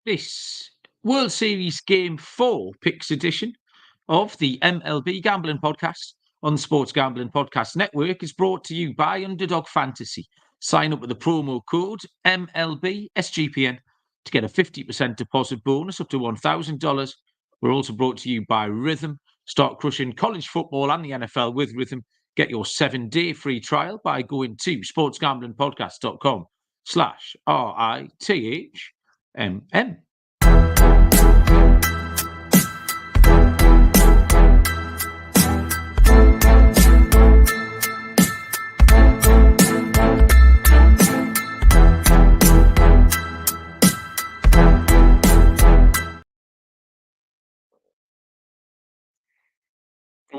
This World Series Game 4 picks edition of the MLB Gambling Podcast on the Sports Gambling Podcast Network is brought to you by Underdog Fantasy. Sign up with the promo code MLB SGPN to get a 50% deposit bonus up to $1,000. We're also brought to you by Rhythm. Start crushing college football and the NFL with Rhythm. Get your 7-day free trial by going to sportsgamblingpodcast.com/RITHMM.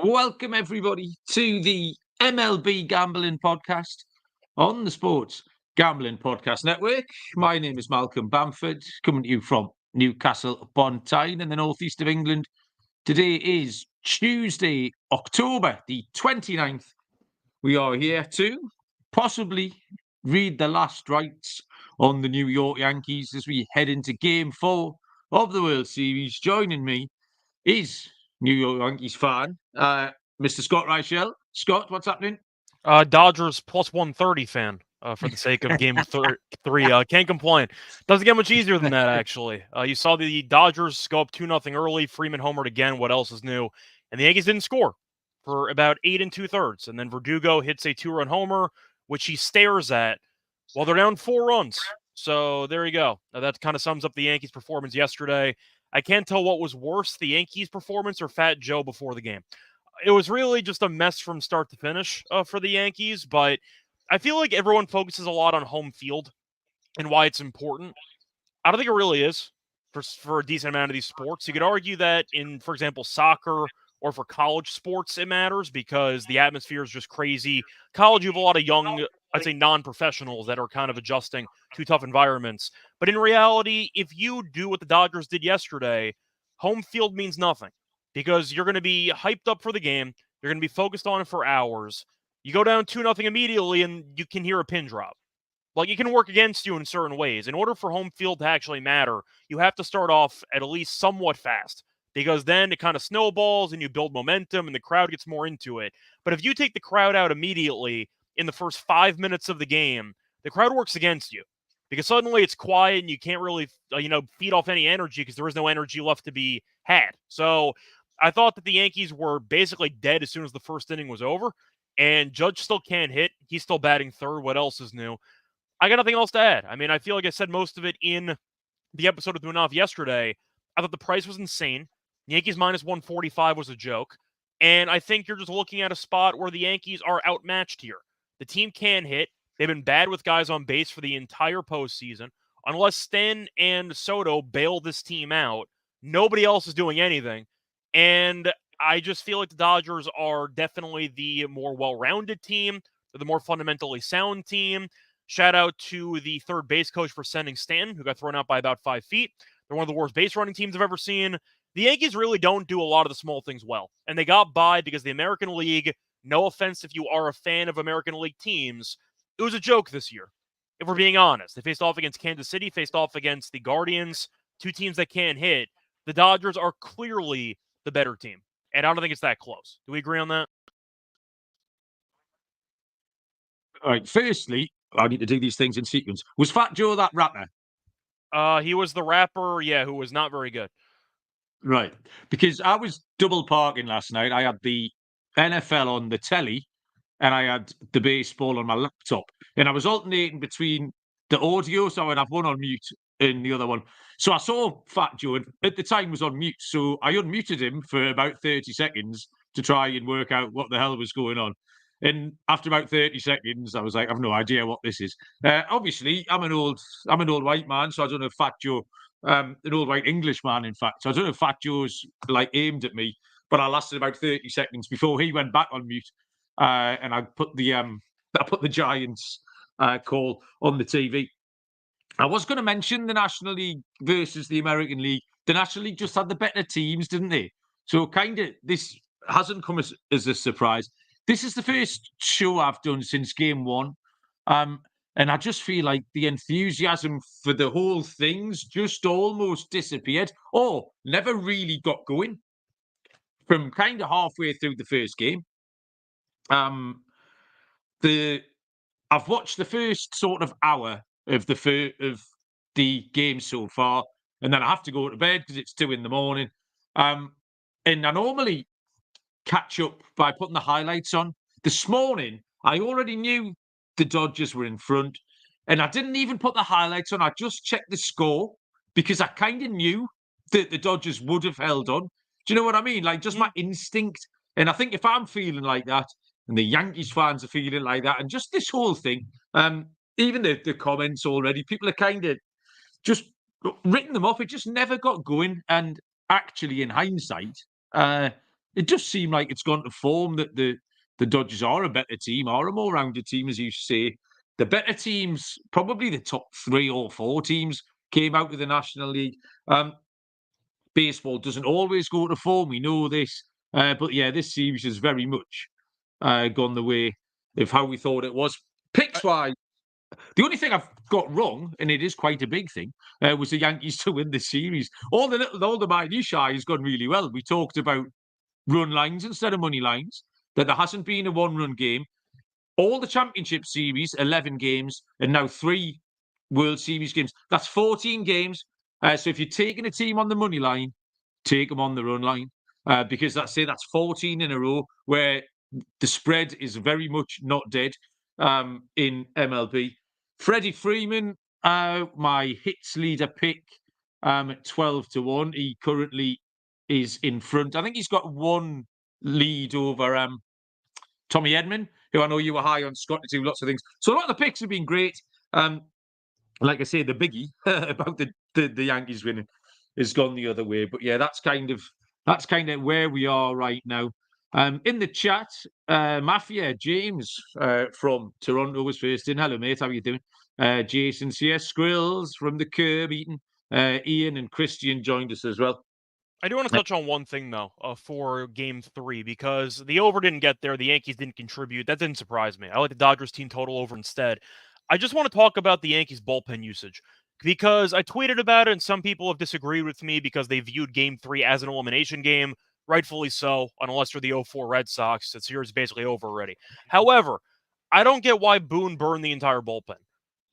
Welcome, everybody, to the MLB Gambling Podcast on the Sports Gambling Podcast Network. My name is Malcolm Bamford, coming to you from Newcastle upon Tyne in the northeast of England. Today is Tuesday, October the 29th. We are here to possibly read the last rites on the New York Yankees as we head into Game 4 of the World Series. Joining me is New York Yankees fan, Mr. Scott Reichel. Scott, what's happening? Dodgers plus 130 fan, for the sake of game three. Can't complain. Doesn't get much easier than that, actually. You saw the Dodgers go up 2-0 early. Freeman homered again. What else is new? And the Yankees didn't score for about 8 2/3. And then Verdugo hits a 2-run homer, which he stares at while they're down 4 runs. So there you go. That kind of sums up the Yankees' performance yesterday. I can't tell what was worse, the Yankees' performance or Fat Joe before the game. It was really just a mess from start to finish for the Yankees, but I feel like everyone focuses a lot on home field and why it's important. I don't think it really is for a decent amount of these sports. You could argue that in, for example, soccer or for college sports, it matters because the atmosphere is just crazy. College, you have a lot of young, I'd say non-professionals that are kind of adjusting to tough environments. But in reality, if you do what the Dodgers did yesterday, home field means nothing because you're going to be hyped up for the game. You're going to be focused on it for hours. You go down 2-0 immediately and you can hear a pin drop. Like, it can work against you in certain ways. In order for home field to actually matter, you have to start off at least somewhat fast because then it kind of snowballs and you build momentum and the crowd gets more into it. But if you take the crowd out immediately in the first 5 minutes of the game, the crowd works against you because suddenly it's quiet and you can't really, feed off any energy because there is no energy left to be had. So I thought that the Yankees were basically dead as soon as the first inning was over, and Judge still can't hit. He's still batting third. What else is new? I got nothing else to add. I mean, I feel like I said most of it in the episode with Munaf yesterday. I thought the price was insane. Yankees minus 145 was a joke. And I think you're just looking at a spot where the Yankees are outmatched here. The team can hit. They've been bad with guys on base for the entire postseason. Unless Sten and Soto bail this team out, nobody else is doing anything. And I just feel like the Dodgers are definitely the more well-rounded team. They're the more fundamentally sound team. Shout out to the third base coach for sending Stanton, who got thrown out by about 5 feet. They're one of the worst base running teams I've ever seen. The Yankees really don't do a lot of the small things well. And they got by because the American League, no offense if you are a fan of American League teams, it was a joke this year, if we're being honest. They faced off against Kansas City, faced off against the Guardians, two teams that can't hit. The Dodgers are clearly the better team. And I don't think it's that close. Do we agree on that? All right, firstly, I need to do these things in sequence. Was Fat Joe that rapper? He was the rapper, who was not very good. Right, because I was double parking last night. I had the NFL on the telly and I had the baseball on my laptop. And I was alternating between the audio, so I'd have one on mute and the other one. So I saw Fat Joe, and at the time was on mute. So I unmuted him for about 30 seconds to try and work out what the hell was going on. And after about 30 seconds, I was like, I've no idea what this is. Obviously, I'm an old white man, so I don't know if Fat Joe, an old white English man, in fact. So I don't know if Fat Joe's like aimed at me, but I lasted about 30 seconds before he went back on mute. And I put the Giants call on the TV. I was going to mention the National League versus the American League. The National League just had the better teams, didn't they? So kind of this hasn't come as a surprise. This is the first show I've done since game one. And I just feel like the enthusiasm for the whole thing's just almost disappeared or never really got going from kind of halfway through the first game. The I've watched the first sort of hour of the game so far, and then I have to go to bed because it's 2 a.m. And I normally catch up by putting the highlights on. This morning, I already knew the Dodgers were in front, and I didn't even put the highlights on. I just checked the score because I kind of knew that the Dodgers would have held on. Do you know what I mean? Like, just my instinct. And I think if I'm feeling like that, and the Yankees fans are feeling like that, and just this whole thing, even the comments already, people are kind of just written them off. It just never got going. And actually, in hindsight, it just seemed like it's gone to form that the Dodgers are a better team, are a more rounded team, as you say. The better teams, probably the top 3 or 4 teams, came out of the National League. Baseball doesn't always go to form. We know this. But yeah, this series has very much gone the way of how we thought it was. Picks-wise, the only thing I've got wrong, and it is quite a big thing, was the Yankees to win the series. All the minutiae has gone really well. We talked about run lines instead of money lines, that there hasn't been a one-run game. All the championship series, 11 games, and now 3 World Series games. That's 14 games. So if you're taking a team on the money line, take them on the run line. Because that's 14 in a row where the spread is very much not dead in MLB. Freddie Freeman, my hits leader pick at 12-1. He currently is in front. I think he's got 1 lead over Tommy Edman, who I know you were high on, Scott, to do lots of things. So a lot of the picks have been great. Like I say, the biggie about the Yankees winning has gone the other way. But yeah, that's kind of where we are right now. In the chat, Mafia James from Toronto was first in. Hello, mate. How are you doing? Jason's here. Skrills from the Curb eating. Ian and Christian joined us as well. I do want to touch on one thing, though, for Game 3, because the over didn't get there. The Yankees didn't contribute. That didn't surprise me. I like the Dodgers team total over instead. I just want to talk about the Yankees bullpen usage, because I tweeted about it, and some people have disagreed with me because they viewed Game 3 as an elimination game. Rightfully so, unless you're the 0-4 Red Sox. The series is basically over already. However, I don't get why Boone burned the entire bullpen,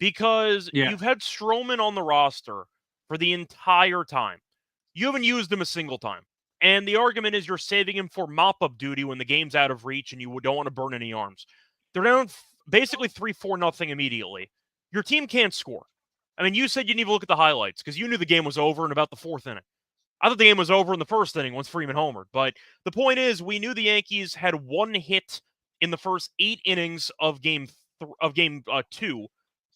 because you've had Stroman on the roster for the entire time. You haven't used him a single time. And the argument is you're saving him for mop-up duty when the game's out of reach and you don't want to burn any arms. They're down basically 3-4-0 immediately. Your team can't score. I mean, you said you didn't even look at the highlights because you knew the game was over in about the 4th inning. I thought the game was over in the 1st inning once Freeman homered. But the point is, we knew the Yankees had 1 hit in the first 8 innings of game 2.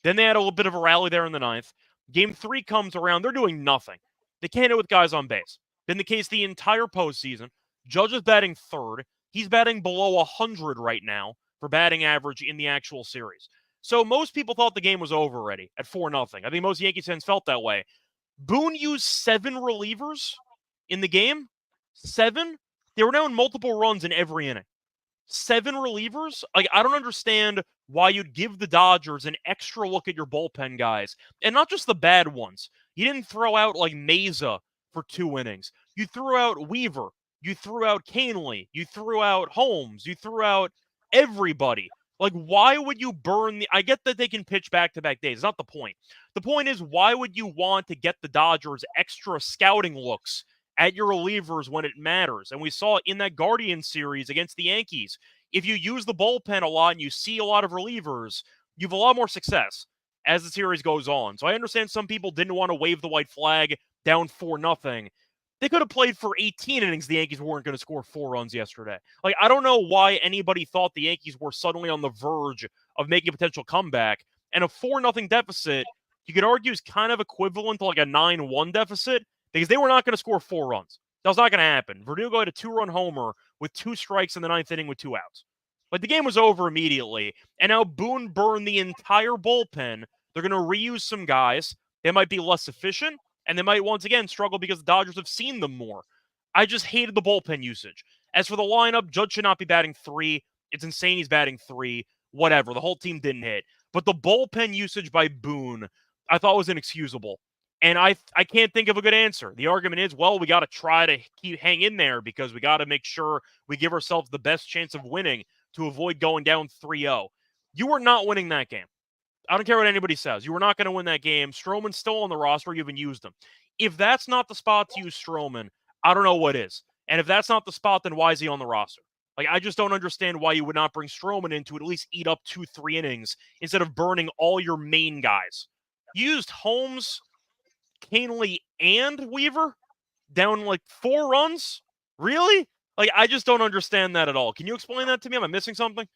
Then they had a little bit of a rally there in the 9th. Game 3 comes around. They're doing nothing. They can't do it with guys on base. Been the case the entire postseason. Judge is batting 3rd. He's batting below 100 right now for batting average in the actual series. So most people thought the game was over already at 4-0. I think most Yankees fans felt that way. Boone used 7 relievers in the game. 7? They were down multiple runs in every inning. 7 relievers? Like, I don't understand why you'd give the Dodgers an extra look at your bullpen guys. And not just the bad ones. You didn't throw out, like, Meza for 2 innings. You threw out Weaver. You threw out Canely. You threw out Holmes. You threw out everybody. Like, why would you burn the... I get that they can pitch back-to-back days. It's not the point. The point is, why would you want to get the Dodgers extra scouting looks at your relievers when it matters? And we saw in that Guardian series against the Yankees, if you use the bullpen a lot and you see a lot of relievers, you have a lot more success as the series goes on. So I understand some people didn't want to wave the white flag down 4-0. They could have played for 18 innings. The Yankees weren't going to score 4 runs yesterday. Like, I don't know why anybody thought the Yankees were suddenly on the verge of making a potential comeback. And a 4-0 deficit, you could argue, is kind of equivalent to like a 9-1 deficit, because they were not going to score 4 runs. That was not going to happen. Verdugo had a 2-run homer with 2 strikes in the 9th inning with 2 outs. Like, the game was over immediately. And now Boone burned the entire bullpen. They're going to reuse some guys. They might be less efficient, and they might once again struggle because the Dodgers have seen them more. I just hated the bullpen usage. As for the lineup, Judge should not be batting 3. It's insane he's batting 3. Whatever. The whole team didn't hit. But the bullpen usage by Boone, I thought was inexcusable. And I can't think of a good answer. The argument is, well, we got to try to hang in there because we got to make sure we give ourselves the best chance of winning to avoid going down 3-0. You were not winning that game. I don't care what anybody says. You were not going to win that game. Stroman's still on the roster. You haven't used him. If that's not the spot to use Stroman, I don't know what is. And if that's not the spot, then why is he on the roster? Like, I just don't understand why you would not bring Stroman in to at least eat up 2-3 innings instead of burning all your main guys. You used Holmes, Canely, and Weaver down like 4 runs? Really? Like, I just don't understand that at all. Can you explain that to me? Am I missing something?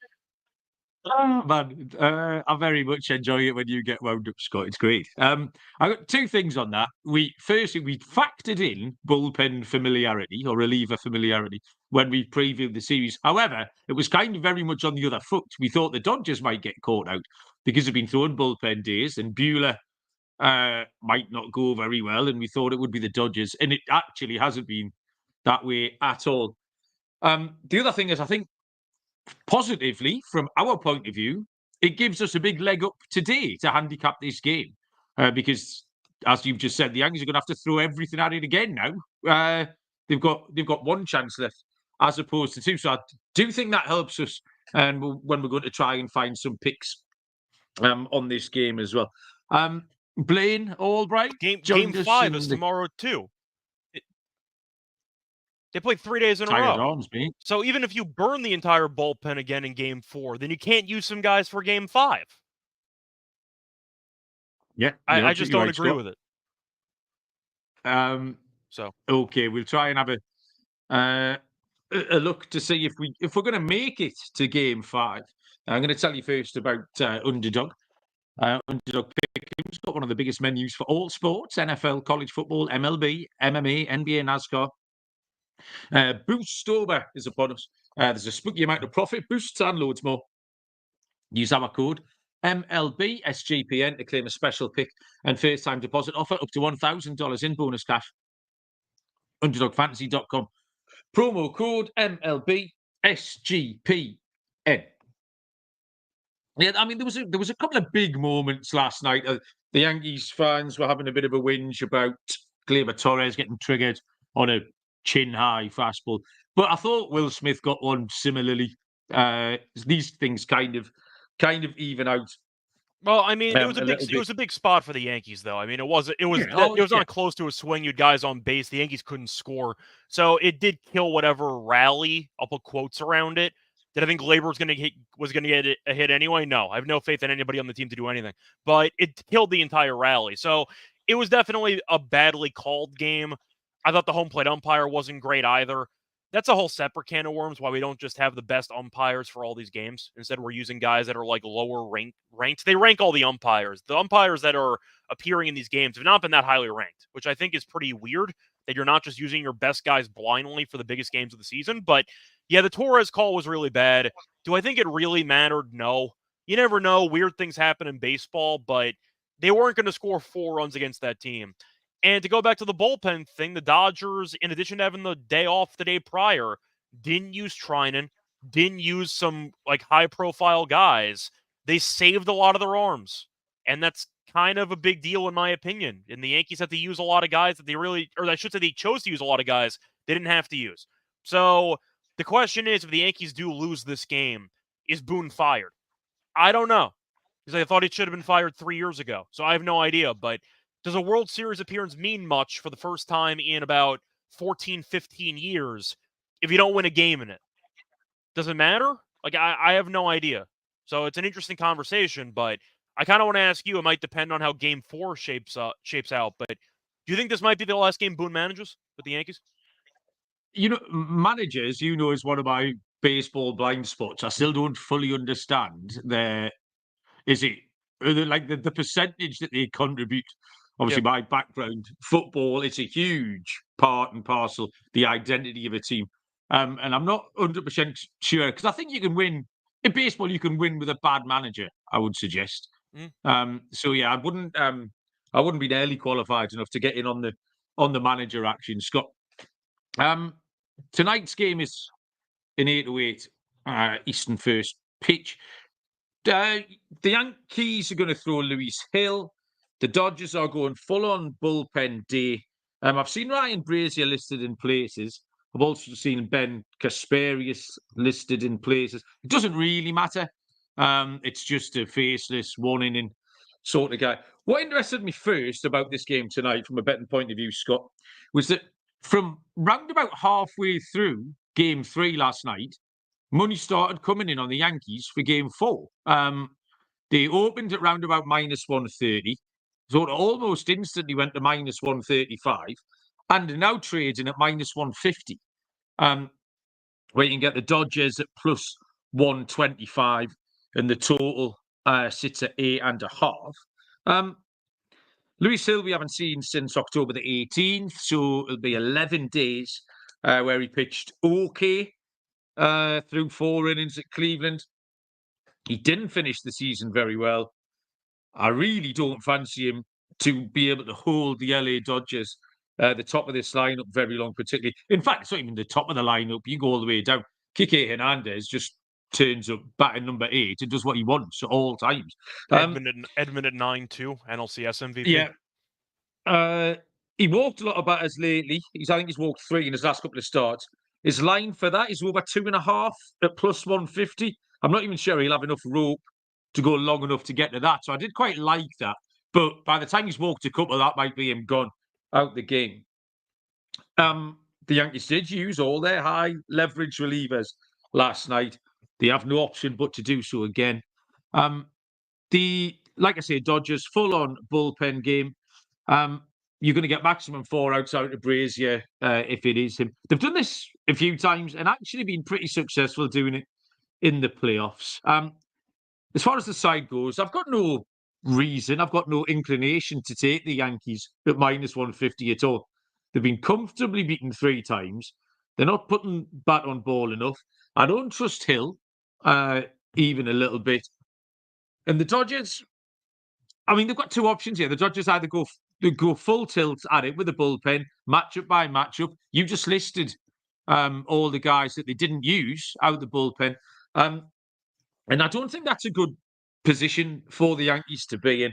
Oh, man, I very much enjoy it when you get wound up, Scott. It's great. I got 2 things on that. Firstly, we factored in bullpen familiarity or reliever familiarity when we previewed the series. However, it was kind of very much on the other foot. We thought the Dodgers might get caught out because they've been throwing bullpen days, and Buehler might not go very well, and we thought it would be the Dodgers, and it actually hasn't been that way at all. The other thing is, I think positively, from our point of view, it gives us a big leg up today to handicap this game because, as you've just said, the Yankees are going to have to throw everything at it again now. They've got 1 chance left as opposed to 2, so I do think that helps us. And when we're going to try and find some picks on this game as well. Blaine Albright Game 5 is tomorrow too. They played 3 days in a row. Arms, so even if you burn the entire bullpen again in Game 4, then you can't use some guys for Game 5. Yeah, I just don't agree with it. So okay, we'll try and have a look to see if we're going to make it to Game 5. I'm going to tell you first about Underdog. Underdog Pick'em's got one of the biggest menus for all sports: NFL, college football, MLB, MMA, NBA, NASCAR. Boostober is upon us. There's a spooky amount of profit boosts and loads more. Use our code MLB SGPN to claim a special pick and first-time deposit offer up to $1,000 in bonus cash. UnderdogFantasy.com. Promo code MLB SGPN. Yeah, I mean, there was a couple of big moments last night. The Yankees fans were having a bit of a whinge about Gleyber Torres getting triggered on a chin-high fastball, but I thought Will Smith got one similarly. These things kind of even out. Well, I mean, it was a big spot for the Yankees, though. I mean, it was not close to a swing. You had guys on base. The Yankees couldn't score, so it did kill whatever rally. I'll put quotes around it. Did I think Gleyber was going to get a hit anyway? No, I have no faith in anybody on the team to do anything. But it killed the entire rally. So it was definitely a badly called game. I thought the home plate umpire wasn't great either. That's a whole separate can of worms why we don't just have the best umpires for all these games. Instead, we're using guys that are like lower ranked. They rank all the umpires. The umpires that are appearing in these games have not been that highly ranked, which I think is pretty weird that you're not just using your best guys blindly for the biggest games of the season. But yeah, the Torres call was really bad. Do I think it really mattered? No. You never know. Weird things happen in baseball, but they weren't going to score 4 runs against that team. And to go back to the bullpen thing, the Dodgers, in addition to having the day off the day prior, didn't use Trinan, didn't use some like high-profile guys. They saved a lot of their arms, and that's kind of a big deal in my opinion. And the Yankees had to use a lot of guys that they chose to use a lot of guys they didn't have to use. So the question is, if the Yankees do lose this game, is Boone fired? I don't know, because I thought he should have been fired 3 years ago. So I have no idea, but does a World Series appearance mean much for the first time in about 14, 15 years if you don't win a game in it? Does it matter? Like, I have no idea. So it's an interesting conversation, but I kind of want to ask you, it might depend on how Game 4 shapes out, but do you think this might be the last game Boone manages with the Yankees? Managers, is one of my baseball blind spots. I still don't fully understand the percentage that they contribute. Obviously, my background, football, it's a huge part and parcel, the identity of a team. And I'm not 100% sure, because I think you can win, in baseball, you can win with a bad manager, I would suggest. So yeah, I wouldn't be nearly qualified enough to get in on the manager action, Scott. Tonight's game is an 8:08 Eastern first pitch. The Yankees are going to throw Luis Hill. The Dodgers are going full-on bullpen day. I've seen Ryan Brazier listed in places. I've also seen Ben Kasperius listed in places. It doesn't really matter. It's just a faceless, one-inning sort of guy. What interested me first about this game tonight, from a betting point of view, Scott, was that from round about halfway through Game 3 last night, money started coming in on the Yankees for Game 4. They opened at round about minus 130, so it almost instantly went to minus 135, and are now trading at minus 150, where you can get the Dodgers at plus 125, and the total sits at 8.5. Luis Hill we haven't seen since October the 18th, so it'll be 11 days where he pitched okay through 4 innings at Cleveland. He didn't finish the season very well. I really don't fancy him to be able to hold the LA Dodgers the top of this lineup very long, particularly. In fact, it's not even the top of the lineup. You go all the way down. Kike Hernandez just turns up batting number 8 and does what he wants at all times. Edmund at 9-2, NLCS MVP. Yeah. He walked a lot of batters lately. I think he's walked 3 in his last couple of starts. His line for that is over 2.5 at plus 150. I'm not even sure he'll have enough rope to go long enough to get to that. So I did quite like that. But by the time he's walked a couple, that might be him gone out the game. The Yankees did use all their high leverage relievers last night. They have no option but to do so again. Like I say, Dodgers full-on bullpen game. You're going to get maximum 4 outs out of Brazier if it is him. They've done this a few times and actually been pretty successful doing it in the playoffs. As far as the side goes, I've got no reason, I've got no inclination to take the Yankees at minus 150 at all. They've been comfortably beaten 3 times. They're not putting bat on ball enough. I don't trust Hill even a little bit. And the Dodgers, I mean, they've got 2 options here. The Dodgers either go full tilt at it with the bullpen, matchup by matchup. You just listed all the guys that they didn't use out of the bullpen. And I don't think that's a good position for the Yankees to be in.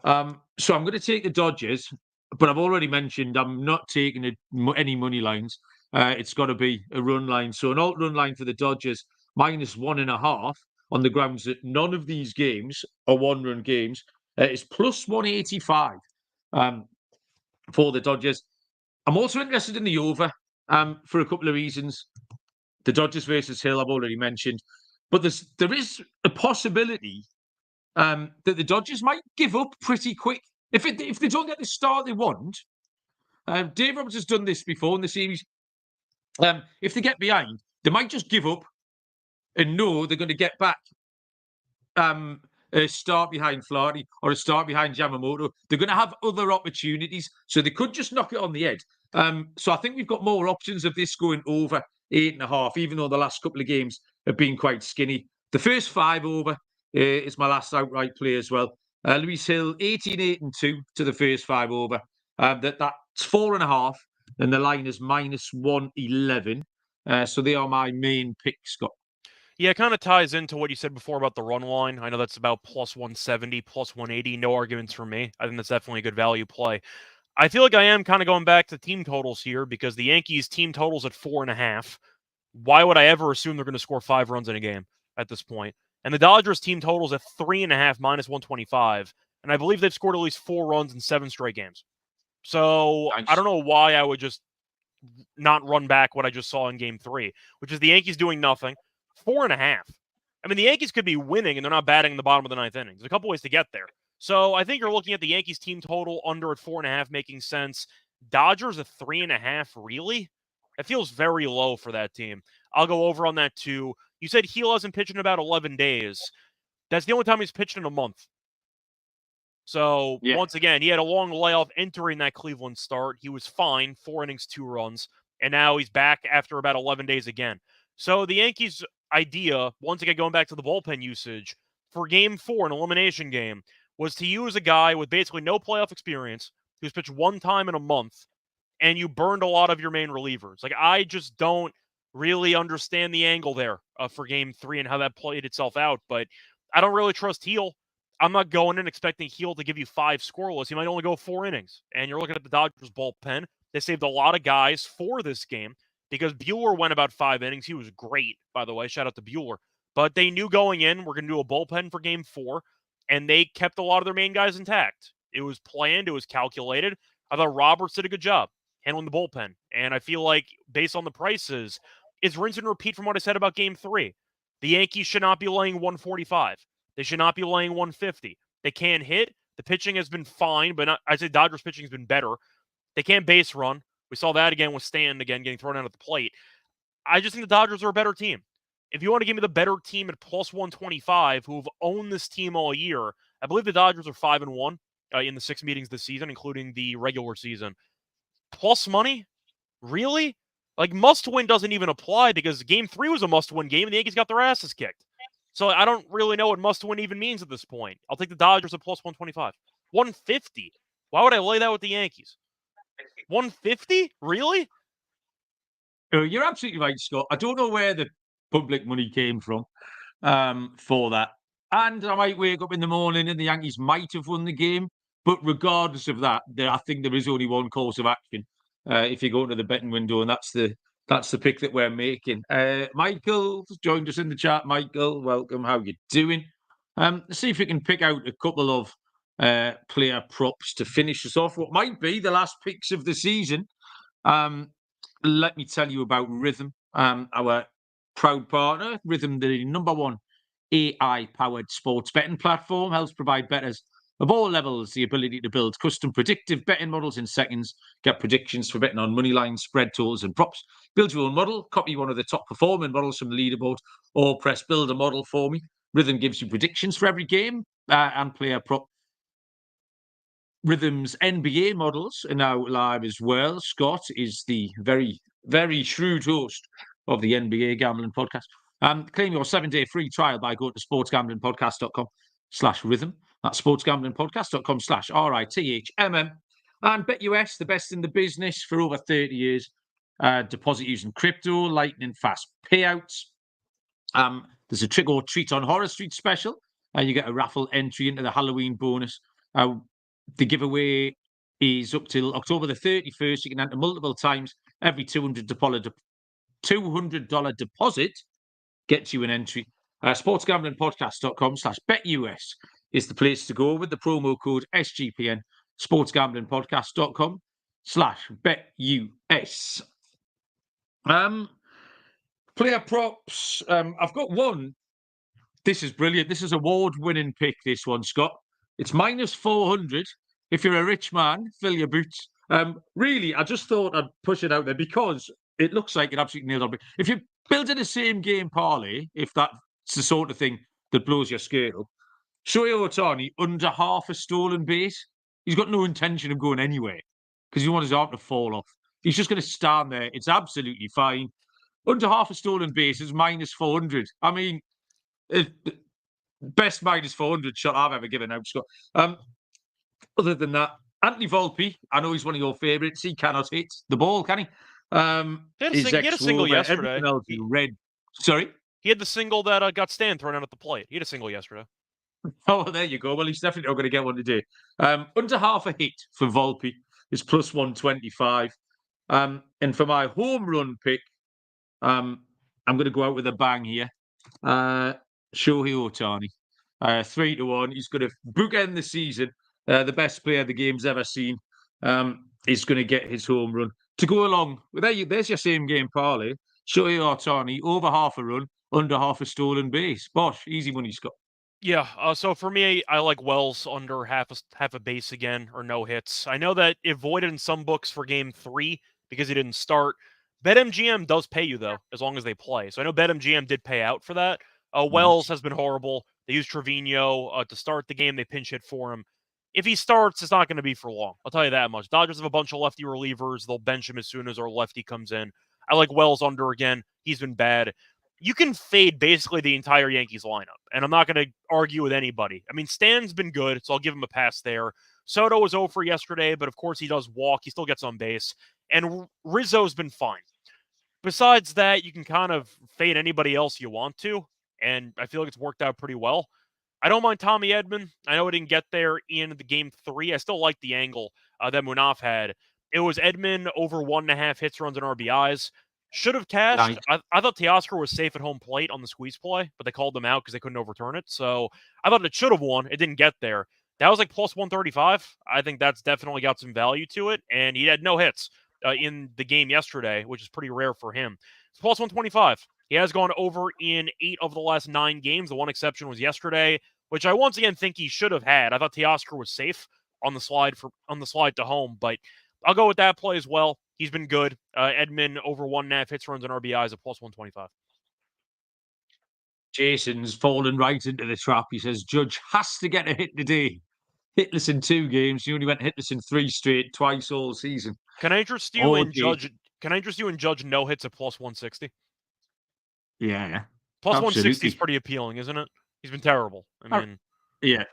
So I'm going to take the Dodgers, but I've already mentioned I'm not taking any money lines. It's got to be a run line. So an alt run line for the Dodgers, minus 1.5 on the grounds that none of these games are 1-run games, is plus 185 for the Dodgers. I'm also interested in the over for a couple of reasons. The Dodgers versus Hill, I've already mentioned. But there is a possibility that the Dodgers might give up pretty quick. If they don't get the start they want, Dave Roberts has done this before in the series. If they get behind, they might just give up and know they're going to get back a start behind Flaherty or a start behind Yamamoto. They're going to have other opportunities, so they could just knock it on the head. So I think we've got more options of this going over 8.5, even though the last couple of games have been quite skinny. The first 5 over is my last outright play as well. Luis Hill, 18-8-2 to the first 5 over. That's 4.5, and the line is minus 111. So they are my main picks, Scott. Yeah, it kind of ties into what you said before about the run line. I know that's about plus 170, plus 180. No arguments from me. I think that's definitely a good value play. I feel like I am kind of going back to team totals here because the Yankees team totals at 4.5. Why would I ever assume they're going to score 5 runs in a game at this point? And the Dodgers team totals at 3.5 minus 125. And I believe they've scored at least 4 runs in 7 straight games. So nice. I don't know why I would just not run back what I just saw in game 3, which is the Yankees doing nothing. 4.5. I mean, the Yankees could be winning and they're not batting in the bottom of the 9th inning. There's a couple ways to get there. So I think you're looking at the Yankees team total under at 4.5 making sense. Dodgers at 3.5, really? It feels very low for that team. I'll go over on that too. You said Heel hasn't pitched in about 11 days. That's the only time he's pitched in a month. So Once again, he had a long layoff entering that Cleveland start. He was fine, 4 innings, 2 runs. And now he's back after about 11 days again. So the Yankees' idea, once again going back to the bullpen usage, for game 4, an elimination game, was to use a guy with basically no playoff experience who's pitched 1 time in a month, and you burned a lot of your main relievers. Like, I just don't really understand the angle there for game 3 and how that played itself out. But I don't really trust Heel. I'm not going in expecting Heel to give you 5 scoreless. He might only go 4 innings. And you're looking at the Dodgers bullpen. They saved a lot of guys for this game because Buehler went about 5 innings. He was great, by the way. Shout out to Buehler. But they knew going in, we're going to do a bullpen for game 4, and they kept a lot of their main guys intact. It was planned. It was calculated. I thought Roberts did a good job handling the bullpen. And I feel like, based on the prices, it's rinse and repeat from what I said about game 3. The Yankees should not be laying 145. They should not be laying 150. They can't hit. The pitching has been fine, but I'd say Dodgers pitching has been better. They can't base run. We saw that again with Stan again getting thrown out at the plate. I just think the Dodgers are a better team. If you want to give me the better team at plus 125, who've owned this team all year, I believe the Dodgers are 5-1 in the 6 meetings this season, including the regular season. Plus money? Really? Like, must-win doesn't even apply because Game 3 was a must-win game and the Yankees got their asses kicked. So I don't really know what must-win even means at this point. I'll take the Dodgers at plus 125. 150? Why would I lay that with the Yankees? 150? Really? You're absolutely right, Scott. I don't know where the public money came from for that. And I might wake up in the morning and the Yankees might have won the game. But regardless of that, I think there is only one course of action if you go into the betting window, and that's the pick that we're making. Michael joined us in the chat. Michael, welcome. How you doing? Let's see if we can pick out a couple of player props to finish us off. What might be the last picks of the season. Let me tell you about Rhythm, our proud partner. Rhythm, the #1 AI-powered sports betting platform, helps provide bettors of all levels the ability to build custom predictive betting models in seconds, get predictions for betting on money lines, spread totals, and props. Build your own model, copy one of the top performing models from the leaderboard, or press build a model for me. Rhythm gives you predictions for every game and player prop. Rhythm's NBA models are now live as well. Scott is the very, very shrewd host of the NBA Gambling Podcast. Claim your 7-day free trial by going to sportsgamblingpodcast.com/rhythm. That's sportsgamblingpodcast.com/RITHMM. And BetUS, the best in the business for over 30 years. Deposit using crypto, lightning fast payouts. There's a trick or treat on Horror Street special. You get a raffle entry into the Halloween bonus. The giveaway is up till October the 31st. You can enter multiple times. Every $200 deposit gets you an entry. Sportsgamblingpodcast.com/BetUS is the place to go with the promo code SGPN. Sportsgamblingpodcast.com/BetUS. Player props. I've got one. This is brilliant. This is award-winning pick, this one, Scott. It's -400. If you're a rich man, fill your boots. Really, I just thought I'd push it out there because it looks like it absolutely nailed on. If you're building a same game parlay, if that's the sort of thing that blows your scale, Shohei Ohtani under half a stolen base. He's got no intention of going anywhere because he wants his arm to fall off. He's just going to stand there. It's absolutely fine. Under half a stolen base is -400. I mean, best -400 shot I've ever given out, Scott. Other than that, Anthony Volpe, I know he's one of your favourites. He cannot hit the ball, can he? He had a single yesterday. Else red. Sorry? He had the single that got Stan thrown out at the plate. He had a single yesterday. Oh, there you go. Well, he's definitely not going to get one today. Under half a hit for Volpe is +125. And for my home run pick, I'm going to go out with a bang here. Shohei Ohtani. 3-1. He's going to bookend the season. The best player the game's ever seen. Is going to get his home run. To go along, there's your same game parlay. Shohei Ohtani, over half a run, under half a stolen base. Bosh, easy money, Scott. Yeah, so for me, I like Wells under half a base again, or no hits. I know that it voided in some books for Game 3 because he didn't start. BetMGM does pay you, though, as long as they play. So I know BetMGM did pay out for that. Wells has been horrible. They used Trevino to start the game. They pinch hit for him. If he starts, it's not going to be for long. I'll tell you that much. Dodgers have a bunch of lefty relievers. They'll bench him as soon as our lefty comes in. I like Wells under again. He's been bad. You can fade basically the entire Yankees lineup, and I'm not going to argue with anybody. I mean, Stan's been good, so I'll give him a pass there. Soto was 0 for yesterday, but of course he does walk. He still gets on base. And Rizzo's been fine. Besides that, you can kind of fade anybody else you want to, and I feel like it's worked out pretty well. I don't mind Tommy Edman. I know it didn't get there in the game 3. I still like the angle that Munaf had. It was Edman over 1.5 hits, runs, and RBIs. Should have cashed. I thought Teoscar was safe at home plate on the squeeze play, but they called them out because they couldn't overturn it. So I thought it should have won. It didn't get there. That was like plus 135. I think that's definitely got some value to it. And he had no hits in the game yesterday, which is pretty rare for him. It's plus 125. He has gone over in 8 of the last 9 games. The one exception was yesterday, which I once again think he should have had. I thought Teoscar was safe on the slide to home, but I'll go with that play as well. He's been good. Edman over 1.5 hits, runs, and RBIs at plus 125. Jason's fallen right into the trap. He says Judge has to get a hit today. Hitless in 2 games. He only went hitless in 3 straight, twice all season. Can I interest you in Judge? Can I interest you in Judge no hits at plus 160? Yeah. Plus 160 is pretty appealing, isn't it? He's been terrible. I mean, yeah.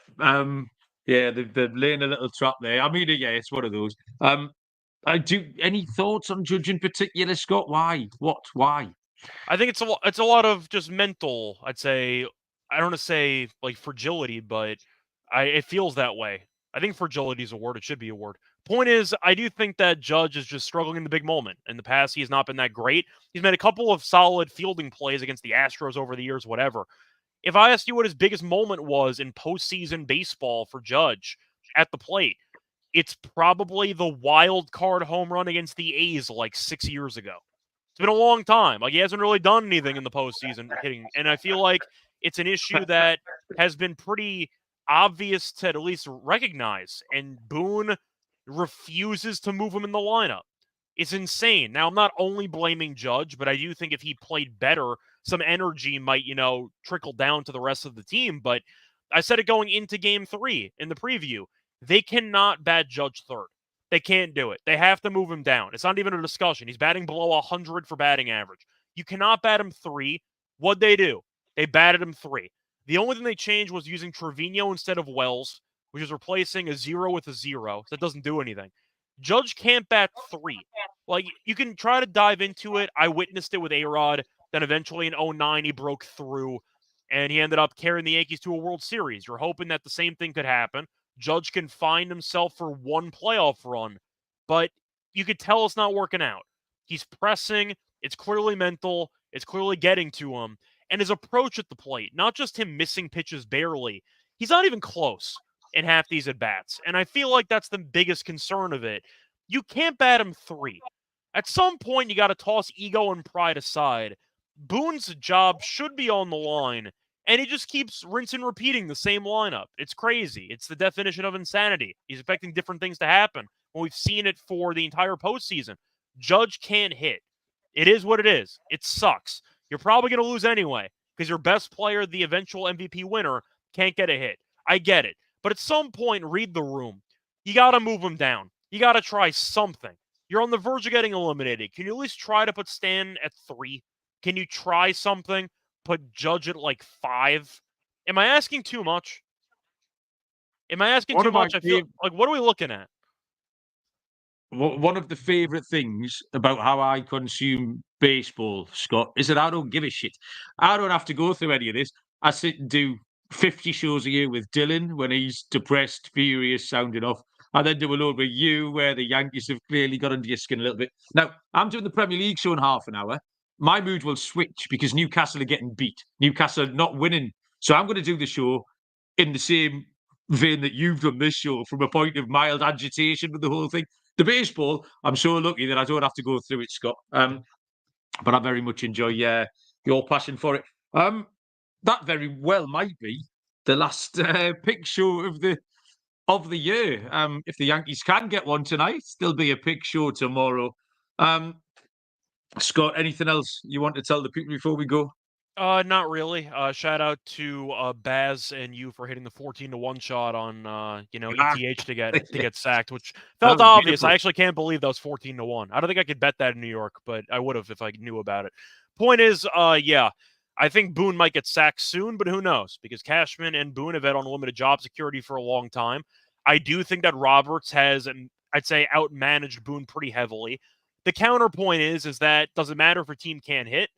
Yeah, they're laying a little trap there. I mean, yeah, it's one of those. Any thoughts on Judge in particular, Scott? Why? What? Why? I think it's a lot of just mental. I'd say I don't want to say like fragility, but it feels that way. I think fragility is a word. It should be a word. Point is, I do think that Judge is just struggling in the big moment. In the past, he has not been that great. He's made a couple of solid fielding plays against the Astros over the years, whatever. If I asked you what his biggest moment was in postseason baseball for Judge at the plate, it's probably the wild card home run against the A's like 6 years ago. It's been a long time. Like, he hasn't really done anything in the postseason hitting. And I feel like it's an issue that has been pretty obvious to at least recognize. And Boone refuses to move him in the lineup. It's insane. Now, I'm not only blaming Judge, but I do think if he played better, some energy might, trickle down to the rest of the team. But I said it going into game 3 in the preview. They cannot bat Judge third. They can't do it. They have to move him down. It's not even a discussion. He's batting below 100 for batting average. You cannot bat him 3. What'd they do? They batted him 3. The only thing they changed was using Trevino instead of Wells, which is replacing a 0 with a 0. So that doesn't do anything. Judge can't bat 3. Like, you can try to dive into it. I witnessed it with A-Rod. Then eventually in 2009, he broke through, and he ended up carrying the Yankees to a World Series. You're hoping that the same thing could happen. Judge can find himself for one playoff run, but you could tell it's not working out. He's pressing. It's clearly mental. It's clearly getting to him. And his approach at the plate, not just him missing pitches barely, he's not even close in half these at-bats. And I feel like that's the biggest concern of it. You can't bat him 3. At some point, you got to toss ego and pride aside. Boone's job should be on the line, and he just keeps rinse and repeating the same lineup. It's crazy. It's the definition of insanity. He's expecting different things to happen. Well, we've seen it for the entire postseason. Judge can't hit. It is what it is. It sucks. You're probably going to lose anyway because your best player, the eventual MVP winner, can't get a hit. I get it. But at some point, read the room. You got to move him down. You got to try something. You're on the verge of getting eliminated. Can you at least try to put Stan at 3? Can you try something? Put Judge at like 5? Am I asking too much? Am I asking too much? I feel like, what are we looking at? One of the favorite things about how I consume baseball, Scott, is that I don't give a shit. I don't have to go through any of this. I sit and do 50 shows a year with Dylan when he's depressed, furious, sounding off. I then do a load with you where the Yankees have clearly got under your skin a little bit. Now, I'm doing the Premier League show in half an hour. My mood will switch because Newcastle are getting beat. Newcastle are not winning. So I'm going to do the show in the same vein that you've done this show, from a point of mild agitation with the whole thing. The baseball, I'm so lucky that I don't have to go through it, Scott. But I very much enjoy your passion for it. That very well might be the last pick show of the year. If the Yankees can get one tonight, there'll be a pick show tomorrow. Scott, anything else you want to tell the people before we go? Not really. Shout out to Baz and you for hitting the 14-1 shot on ETH to get sacked, which felt obvious. Beautiful. I actually can't believe that was 14-1. I don't think I could bet that in New York, but I would have if I knew about it. Point is, yeah, I think Boone might get sacked soon, but who knows? Because Cashman and Boone have had unlimited job security for a long time. I do think that Roberts has, I'd say, outmanaged Boone pretty heavily. The counterpoint is that does it matter if a team can't hit?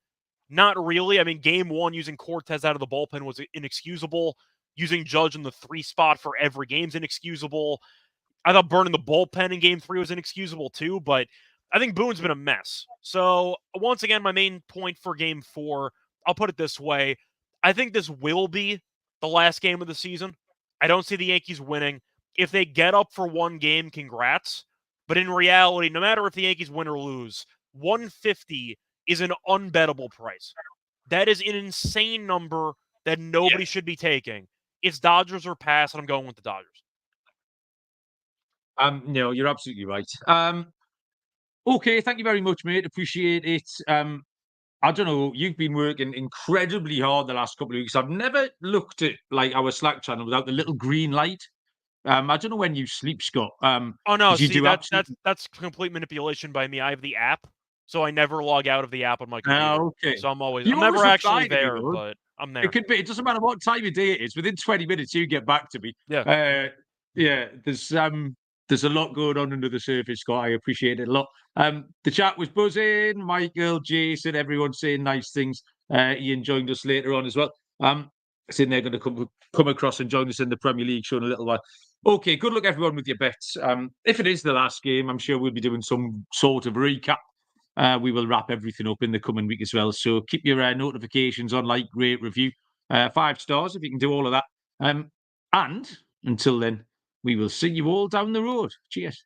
Not really. I mean, game 1 using Cortez out of the bullpen was inexcusable. using Judge in the 3 spot for every game's inexcusable. I thought burning the bullpen in Game 3 was inexcusable too, but I think Boone's been a mess. So once again, my main point for Game 4, I'll put it this way. I think this will be the last game of the season. I don't see the Yankees winning. If they get up for one game, congrats. But in reality, no matter if the Yankees win or lose, 150 is an unbettable price. That is an insane number that nobody should be taking. It's Dodgers or pass, and I'm going with the Dodgers. No, you're absolutely right. Okay, thank you very much, mate. Appreciate it. I don't know, you've been working incredibly hard the last couple of weeks. I've never looked at like our Slack channel without the little green light. I don't know when you sleep, Scott. Oh no, 'Cause you see do that's complete manipulation by me. I have the app, so I never log out of the app on my computer. Okay. So I'm You never always reply actually to me, there, though. but I'm there. It could be. It doesn't matter what time of day it is. Within 20 minutes, you get back to me. Yeah. Yeah. There's a lot going on under the surface, Scott. I appreciate it a lot. The chat was buzzing. Michael, Jason, everyone saying nice things. Ian joined us later on as well. Saying they're going to come across and join us in the Premier League show in a little while. Okay, good luck everyone with your bets. If it is the last game, I'm sure we'll be doing some sort of recap. We will wrap everything up in the coming week as well. So keep your notifications on, like, rate, review, 5 stars if you can do all of that. And until then, we will see you all down the road. Cheers.